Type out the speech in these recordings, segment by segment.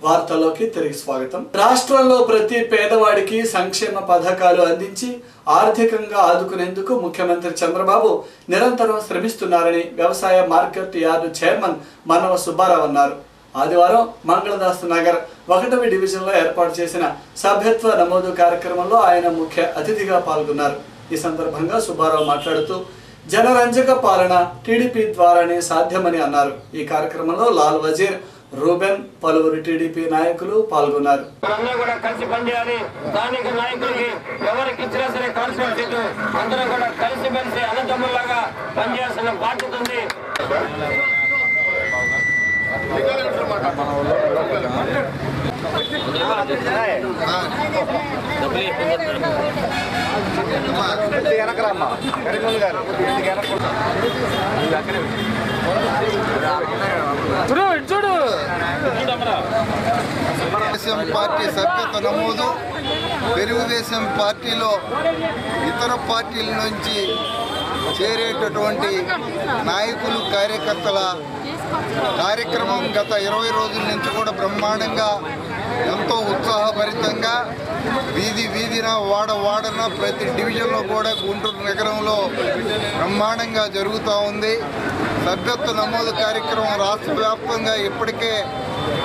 వార్తల్లోకి తిరిగి స్వాగతం. రాష్ట్రంలో ప్రతి పేదవాడికి సంక్షేమ పథకాలు అందించి ఆర్థికంగా ఆదుకునేందుకు ముఖ్యమంత్రి చంద్రబాబు నిరంతరం శ్రమిస్తున్నారని వ్యవసాయ మార్కెట్ యార్డు చైర్మన్ మనవ సుబ్బారావు అన్నారు. ఆదివారం మంగళదాస్ నగర్ 1వ డివిజన్లో ఏర్పాటు చేసిన సభ్యత్వ నమోదు కార్యక్రమంలో ఆయన ముఖ్య అతిథిగా పాల్గొన్నారు. ఈ సందర్భంగా సుబ్బారావు మాట్లాడుతూ జనరంజక పాలన టీడీపీ ద్వారానే సాధ్యమని అన్నారు. ఈ కార్యక్రమంలో లాల్ వజీర్, రూబెన్, పలువురు టీడీపీ నాయకులు పాల్గొన్నారు. తెలుగుదేశం పార్టీ సభ్యత్వ నమోదు తెలుగుదేశం పార్టీలో ఇతర పార్టీల నుంచి చేరేటటువంటి నాయకులు కార్యకర్తల కార్యక్రమం గత 20 రోజుల నుంచి కూడా బ్రహ్మాండంగా ఎంతో ఉత్సాహభరితంగా వీధి వీధిన వాడన ప్రతి డివిజన్లో కూడా గుంటూరు నగరంలో బ్రహ్మాండంగా జరుగుతూ ఉంది. సభ్యత్వ నమోదు కార్యక్రమం రాష్ట్ర వ్యాప్తంగా ఇప్పటికే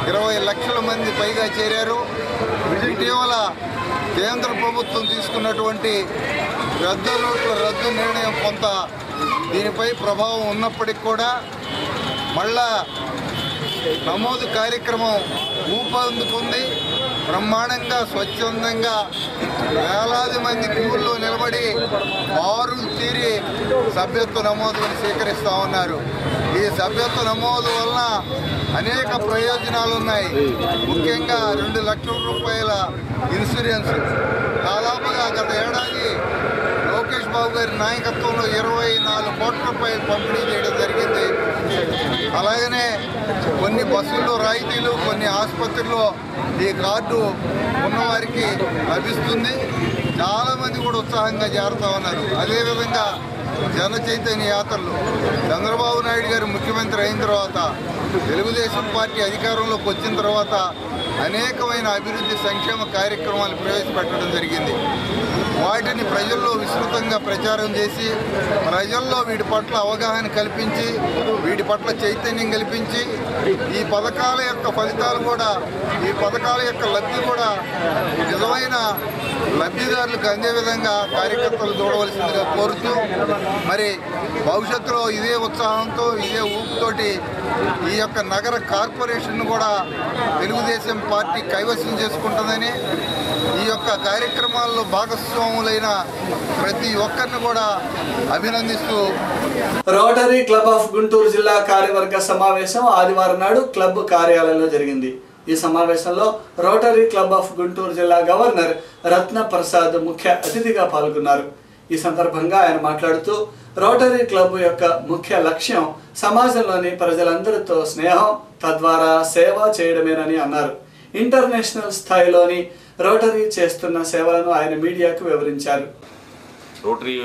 20 లక్షల మంది పైగా చేరారు. ఇటీవల కేంద్ర ప్రభుత్వం తీసుకున్నటువంటి పెద్ద నోట్ల రద్దు నిర్ణయం కొంత దీనిపై ప్రభావం ఉన్నప్పటికీ కూడా మళ్ళా నమోదు కార్యక్రమం ఊపందుకుంది. బ్రహ్మాండంగా స్వచ్ఛందంగా వేలాది మంది క్యూల్లో నిలబడి బారులు తీరి సభ్యత్వ నమోదును స్వీకరిస్తూ ఉన్నారు. ఈ సభ్యత్వ నమోదు వలన అనేక ప్రయోజనాలు ఉన్నాయి. ముఖ్యంగా 2 లక్షల రూపాయల ఇన్సూరెన్స్ దాదాపుగా గత ఏడాది లోకేష్ బాబు గారి నాయకత్వంలో 24 కోట్ల రూపాయలు పంపిణీ చేయడం జరిగింది. అలాగనే కొన్ని బస్సుల్లో రాయితీలు, కొన్ని ఆసుపత్రుల్లో ఈ కార్డు ఉన్నవారికి లభిస్తుంది. చాలామంది కూడా ఉత్సాహంగా చేరుతూ ఉన్నారు. అదేవిధంగా జన చైతన్య యాత్రలు చంద్రబాబు నాయుడు గారు ముఖ్యమంత్రి అయిన తర్వాత, తెలుగుదేశం పార్టీ అధికారంలోకి వచ్చిన తర్వాత అనేకమైన అభివృద్ధి సంక్షేమ కార్యక్రమాలు ప్రవేశపెట్టడం జరిగింది. వాటిని ప్రజల్లో విస్తృతంగా ప్రచారం చేసి ప్రజల్లో వీటి పట్ల అవగాహన కల్పించి వీటి పట్ల చైతన్యం కల్పించి ఈ పథకాల యొక్క ఫలితాలు కూడా, ఈ పథకాల యొక్క లబ్ధి కూడా నిజమైన లబ్ధిదారులకు అందే విధంగా కార్యకర్తలు చూడవలసిందిగా కోరుతూ, మరి భవిష్యత్తులో ఇదే ఉత్సాహంతో ఇదే ఊపుతోటి ఈ యొక్క నగర కార్పొరేషన్ కూడా తెలుగుదేశం పార్టీ కైవసం చేసుకుంటుందని, ఈ యొక్క కార్యక్రమాల్లో భాగస్వాములైన ప్రతి ఒక్కరిని కూడా అభినందిస్తూ రోటరీ క్లబ్ ఆఫ్ గుంటూరు జిల్లా కార్యవర్గ సమావేశం ఆదివారం నాడు క్లబ్ కార్యాలయంలో జరిగింది. ఈ సమావేశంలో రోటరీ క్లబ్ ఆఫ్ గుంటూరు జిల్లా గవర్నర్ రత్న ప్రసాద్ ముఖ్య అతిథిగా పాల్గొన్నారు. ఈ సందర్భంగా ఆయన మాట్లాడుతూ రోటరీ క్లబ్ యొక్క ముఖ్య లక్ష్యం సమాజంలోని ప్రజలందరితో స్నేహం, తద్వారా సేవ చేయడమేనని అన్నారు. ఇంటర్నేషనల్ స్థాయిలోని రోటరీ చేస్తున్న సేవలను ఆయన మీడియాకు వివరించారు. రోటరీ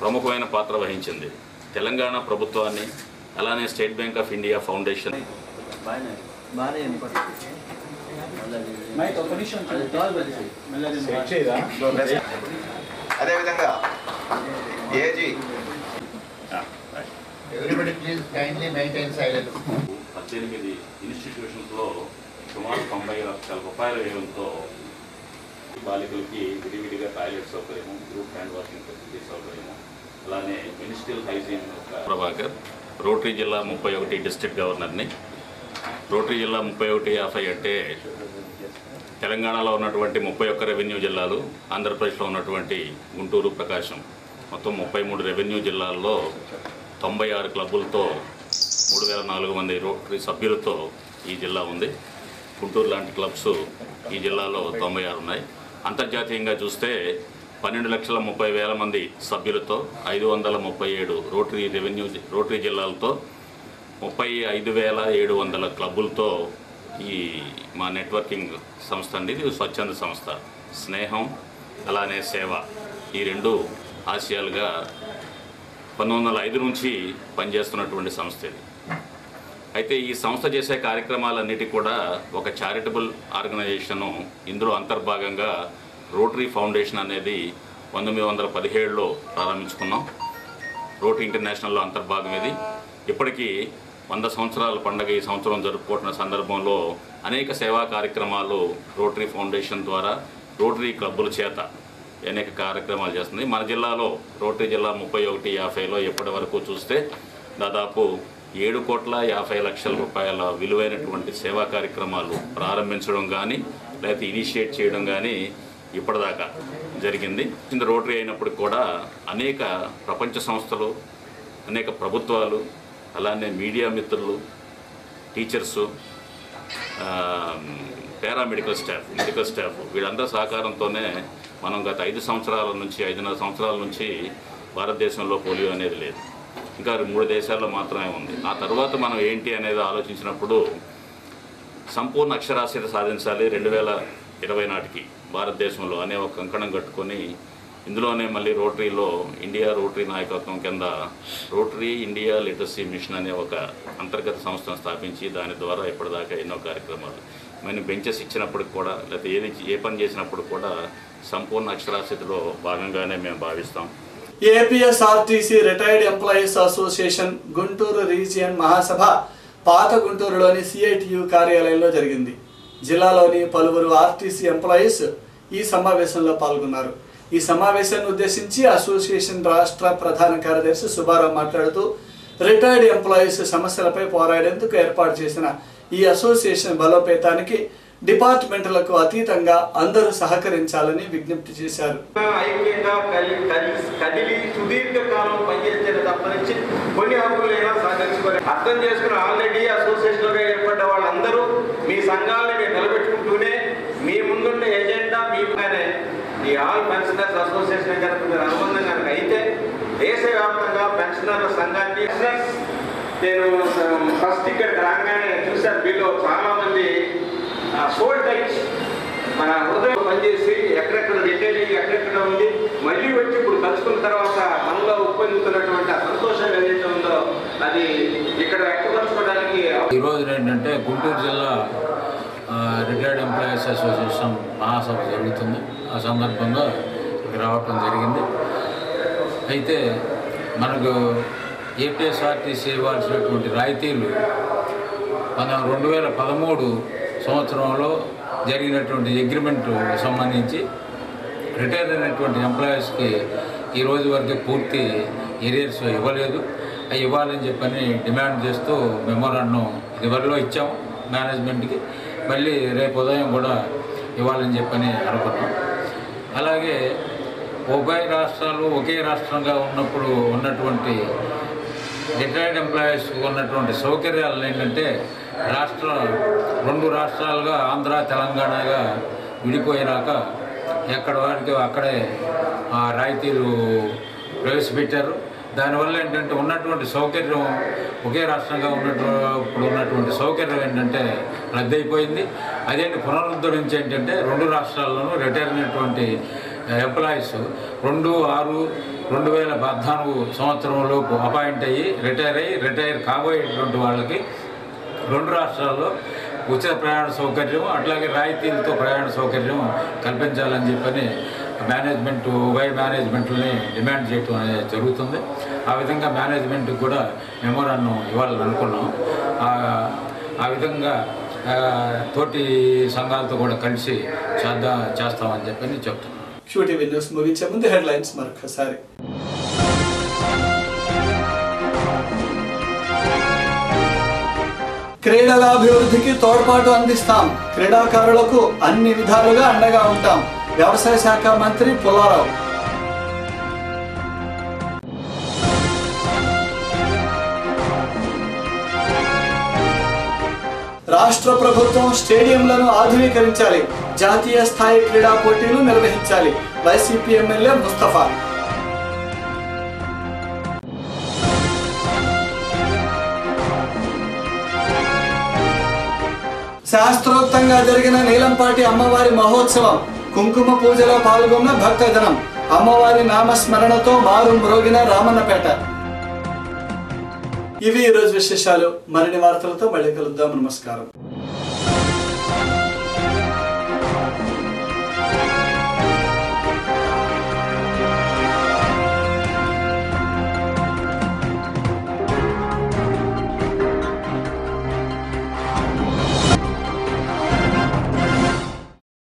ప్రముఖమైన పాత్ర వహించింది. తెలంగాణ ప్రభుత్వాన్ని, అలానే State Bank of India Foundation, అదేవిధంగా ఏజీ 18 ఇన్స్టిట్యూషన్స్లో సుమారు 90 లక్షల రూపాయల వ్యయంతో బాలికలకి విడివిడిగా టాయిలెట్ సౌకర్యము, గ్రూప్ హ్యాండ్ వాషింగ్ ఫెసిలిటీ సౌకర్యము, అలానే మినిస్ట్రియల్ హైజీన్. ప్రభాకర్, రోటరీ జిల్లా 31 డిస్ట్రిక్ట్ గవర్నర్ని. రోటరీ జిల్లా 3150 అంటే తెలంగాణలో ఉన్నటువంటి 31 రెవెన్యూ జిల్లాలు, ఆంధ్రప్రదేశ్లో ఉన్నటువంటి గుంటూరు, ప్రకాశం, మొత్తం 33 రెవెన్యూ జిల్లాల్లో 96 క్లబ్బులతో 3400 మంది రోటరీ సభ్యులతో ఈ జిల్లా ఉంది. గుంటూరు లాంటి క్లబ్స్ ఈ జిల్లాలో 96 ఉన్నాయి. అంతర్జాతీయంగా చూస్తే 12,30,000 మంది సభ్యులతో 537 రోటరీ జిల్లాలతో 35,700 క్లబ్బులతో ఈ మా నెట్వర్కింగ్ సంస్థ అండి. ఇది స్వచ్ఛంద సంస్థ. స్నేహం అలానే సేవ ఈ రెండు ఆశయాలుగా 1905 నుంచి పనిచేస్తున్నటువంటి సంస్థ ఇది. అయితే ఈ సంస్థ చేసే కార్యక్రమాలన్నిటి కూడా ఒక చారిటబుల్ ఆర్గనైజేషను. ఇందులో అంతర్భాగంగా రోటరీ ఫౌండేషన్ అనేది 1917లో ప్రారంభించుకున్నాం. రోటరీ ఇంటర్నేషనల్లో అంతర్భాగం ఇది. ఇప్పటికీ 100 సంవత్సరాల పండుగ ఈ సంవత్సరం జరుపుకుంటున్న సందర్భంలో అనేక సేవా కార్యక్రమాలు రోటరీ ఫౌండేషన్ ద్వారా రోటరీ క్లబ్బుల చేత అనేక కార్యక్రమాలు చేస్తుంది. మన జిల్లాలో రోటరీ జిల్లా 3150లో ఇప్పటి వరకు చూస్తే దాదాపు 7,50,00,000 రూపాయల విలువైనటువంటి సేవా కార్యక్రమాలు ప్రారంభించడం కానీ లేకపోతే ఇనిషియేట్ చేయడం కానీ ఇప్పటిదాకా జరిగింది. ఇంత రోటరీ అయినప్పుడు కూడా అనేక ప్రపంచ సంస్థలు, అనేక ప్రభుత్వాలు, అలానే మీడియా మిత్రులు, teachers, paramedical staff, medical staff వీళ్ళందరి సహకారంతోనే మనం గత 5.5 సంవత్సరాల నుంచి భారతదేశంలో పోలియో అనేది లేదు. ఇంకా 3 దేశాల్లో మాత్రమే ఉంది. ఆ తర్వాత మనం ఏంటి అనేది ఆలోచించినప్పుడు సంపూర్ణ అక్షరాస్యత సాధించాలి 2020 నాటికి భారతదేశంలో అనే ఒక కంకణం కట్టుకొని ఇందులోనే మళ్ళీ రోటరీలో ఇండియా రోటరీ నాయకత్వం కింద రోటరీ ఇండియా లిటరసీ మిషన్ అనే ఒక అంతర్గత సంస్థను స్థాపించి దాని ద్వారా ఇప్పటిదాకా ఎన్నో కార్యక్రమాలు మనం బెంచెస్ ఇచ్చినప్పటికి కూడా లేకపోతే ఏ పని చేసినప్పుడు కూడా సంపూర్ణ అక్షరాస్యతలో భాగంగానే మేము భావిస్తాం. APSRTC retired employees association Guntur region మహాసభ పాత గుంటూరులోని సిఐటియు కార్యాలయంలో జరిగింది. జిల్లాలోని పలువురు ఆర్టీసీ ఎంప్లాయీస్ ఈ సమావేశంలో పాల్గొన్నారు. ఈ సమావేశాన్ని ఉద్దేశించి అసోసియేషన్ రాష్ట్ర ప్రధాన కార్యదర్శి సుబ్బారావు మాట్లాడుతూ రిటైర్డ్ ఎంప్లాయీస్ సమస్యలపై పోరాడేందుకు ఏర్పాటు చేసిన ఈ అసోసియేషన్ బలోపేతానికి డిపార్ట్మెంట్లకు అతీతంగా అందరూ సహకరించాలని విజ్ఞప్తి చేశారు. ఐక్యంగా కదిలి సుదీర్ఘకాలం పనిచేస్తే తప్పనించి కొన్ని హక్కులైనా సహకరించుకోవాలి. అర్థం చేసుకుని ఆల్రెడీ అసోసియేషన్గా ఏర్పడ్డ వాళ్ళందరూ మీ సంఘాలను మీరు నిలబెట్టుకుంటూనే మీ ముందుండే ఎజెండా మీపైనే ఈ ఆల్ పెన్షనర్స్ అసోసియేషన్ కనుక మీరు అనుబంధం కనుక అయితే దేశవ్యాప్తంగా పెన్షనర్ల సంఘాన్ని నేను ఫస్ట్ ఇక్కడికి రాగానే చూశాను. వీళ్ళు చాలా మంది సోల్ టైప్స్ మన హృదయం పనిచేసి ఎక్కడెక్కడ రిటైల్ అయ్యి ఎక్కడెక్కడ ఉంది మళ్ళీ వచ్చి ఇప్పుడు కలుసుకున్న తర్వాత మనలో ఉప్పొందుతున్నటువంటి ఆ సంతోషం ఏదైతే ఉందో అది ఇక్కడ వ్యక్తపరచుకోవడానికి. ఈరోజు ఏంటంటే గుంటూరు జిల్లా రిటైర్డ్ ఎంప్లాయీస్ అసోసియేషన్ మహాసభ జరుగుతుంది. ఆ సందర్భంగా ఇక్కడ రావటం జరిగింది. అయితే మనకు ఏపీఎస్ఆర్టీసీ ఇవ్వాల్సినటువంటి రాయితీలు మనం 2013 సంవత్సరంలో జరిగినటువంటి అగ్రిమెంట్ సంబంధించి రిటైర్ అయినటువంటి ఎంప్లాయీస్కి ఈ రోజు వరకు పూర్తి ఏరియర్స్ ఇవ్వలేదు. అవి ఇవ్వాలని చెప్పని డిమాండ్ చేస్తూ మెమోరాండం ఇదివరలో ఇచ్చాము మేనేజ్మెంట్కి. మళ్ళీ రేపు ఉదయం కూడా ఇవ్వాలని చెప్పని అనుకున్నాం. అలాగే ఉభయ రాష్ట్రాలు ఒకే రాష్ట్రంగా ఉన్నప్పుడు ఉన్నటువంటి రిటైర్డ్ ఎంప్లాయీస్ ఉన్నటువంటి సౌకర్యాలు ఏంటంటే రెండు రాష్ట్రాలుగా ఆంధ్ర తెలంగాణగా విడిపోయినాక ఎక్కడ వారికి అక్కడే రాయితీలు ప్రవేశపెట్టారు. దానివల్ల ఏంటంటే ఉన్నటువంటి సౌకర్యం ఒకే రాష్ట్రంగా ఇప్పుడు ఉన్నటువంటి సౌకర్యం ఏంటంటే రద్దయిపోయింది. అదేంటి పునరుద్ధరించి ఏంటంటే 2 రాష్ట్రాల్లోనూ రిటైర్ అయినటువంటి ఎంప్లాయీస్ 2/6/2014 సంవత్సరంలోపు అపాయింట్ అయ్యి రిటైర్ కాబోయేటువంటి వాళ్ళకి 2 రాష్ట్రాల్లో ఉచిత ప్రయాణ సౌకర్యం అట్లాగే రాయితీలతో ప్రయాణ సౌకర్యం కల్పించాలని చెప్పని ఉభయ మేనేజ్మెంట్లని డిమాండ్ చేయటం అనేది జరుగుతుంది. ఆ విధంగా మేనేజ్మెంట్కి కూడా మెమోరాండం ఇవ్వాలని అనుకున్నాం. ఆ విధంగా తోటి సంఘాలతో కూడా కలిసి చేస్తామని చెప్పని చెప్తున్నాం. QTV న్యూస్ ముగించే ముందు హెడ్లైన్స్ మరొకసారి. క్రీడల అభివృద్ధికి తోడ్పాటు అందిస్తాం. క్రీడాకారులకు అన్ని విధాలుగా అండగా ఉంటాం. వ్యవసాయ శాఖ మంత్రి పుల్లారావు. రాష్ట్ర ప్రభుత్వం స్టేడియంలను ఆధునీకరించాలి. జాతీయ స్థాయి క్రీడా పోటీలు నిర్వహించాలి. YCP MLA Mustafa. శాస్త్రోక్తంగా జరిగిన నీలంపాటి అమ్మవారి మహోత్సవం. కుంకుమ పూజలో పాల్గొన్న భక్తజనం. అమ్మవారి నామస్మరణతో మారు మ్రోగిన రామన్నపేట. ఇవి ఈ రోజు విశేషాలు. మరిన్ని వార్తలతో మళ్ళీ కలుద్దాం. నమస్కారం.